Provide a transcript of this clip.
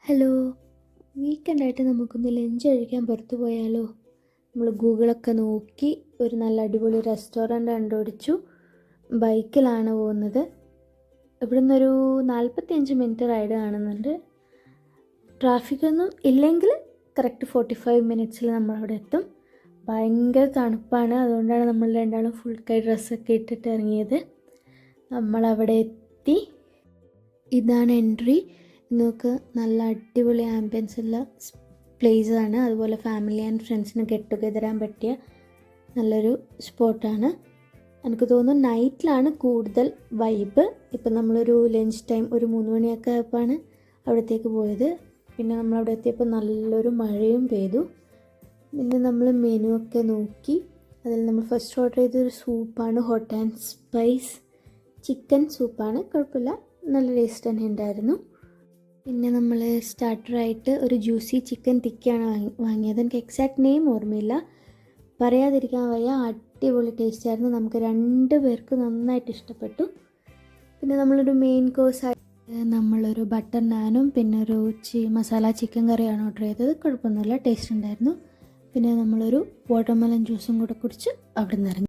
Hello, വീക്കെൻഡായിട്ട് നമുക്കൊന്ന് lunch കഴിക്കാൻ പുറത്ത് പോയാലോ? നമ്മൾ ഗൂഗിളൊക്കെ നോക്കി ഒരു നല്ല അടിപൊളി റെസ്റ്റോറൻറ്റ് കണ്ടുപിടിച്ചു. ബൈക്കിലാണ് പോകുന്നത്. ഇവിടെ നിന്നൊരു 45 മിനിറ്റ് റൈഡ് കാണുന്നുണ്ട്. ട്രാഫിക്കൊന്നും ഇല്ലെങ്കിൽ കറക്റ്റ് 45 മിനിറ്റ്സിൽ നമ്മളവിടെ എത്തും. ഭയങ്കര തണുപ്പാണ്, അതുകൊണ്ടാണ് നമ്മൾ രണ്ടാളും ഫുൾ കൈ ഡ്രസ്സൊക്കെ ഇട്ടിട്ട് ഇറങ്ങിയത്. നമ്മളവിടെ എത്തി. ഇതാണ് എൻട്രി. നോക്ക്, നല്ല അടിപൊളി ആംബിയൻസ് ഉള്ള പ്ലേസാണ്. അതുപോലെ ഫാമിലി ആൻഡ് ഫ്രണ്ട്സിന് ഗെറ്റ് ടുഗെദർ ആകാൻ പറ്റിയ നല്ലൊരു സ്പോട്ടാണ്. എനിക്ക് തോന്നുന്നു നൈറ്റിലാണ് കൂടുതൽ വൈബ്. ഇപ്പം നമ്മളൊരു ലഞ്ച് ടൈം ഒരു 3 മണിയൊക്കെ ആയപ്പോഴാണ് അവിടത്തേക്ക് പോയത്. പിന്നെ നമ്മളവിടെ എത്തിയപ്പോൾ നല്ലൊരു മഴയും പെയ്തു. പിന്നെ നമ്മൾ മെനു ഒക്കെ നോക്കി. അതിൽ നമ്മൾ ഫസ്റ്റ് ഓർഡർ ചെയ്തൊരു സൂപ്പാണ്, ഹോട്ട് ആൻഡ് സ്പൈസ് ചിക്കൻ സൂപ്പാണ്. കുഴപ്പമില്ല, നല്ല ടേസ്റ്റ് തന്നെ ഉണ്ടായിരുന്നു. പിന്നെ നമ്മൾ സ്റ്റാർട്ടറായിട്ട് ഒരു ജ്യൂസി ചിക്കൻ ടിക്കയാണ് വാങ്ങിയത്. എനിക്ക് എക്സാക്ട് നെയിം ഓർമ്മയില്ല, പറയാതിരിക്കാൻ വയ്യ. അടിപൊളി ടേസ്റ്റായിരുന്നു. നമുക്ക് 2 പേർക്ക് നന്നായിട്ട് ഇഷ്ടപ്പെട്ടു. പിന്നെ നമ്മളൊരു മെയിൻ കോഴ്സായിട്ട് നമ്മളൊരു ബട്ടർ നാനും പിന്നെ ഒരു മസാല ചിക്കൻ കറിയാണ് ഓർഡർ ചെയ്തത്. കുഴപ്പമൊന്നുമില്ല, ടേസ്റ്റ് ഉണ്ടായിരുന്നു. പിന്നെ നമ്മളൊരു വാട്ടർമെലൺ ജ്യൂസും കൂടെ കുടിച്ച് അവിടെ നിന്ന് ഇറങ്ങി.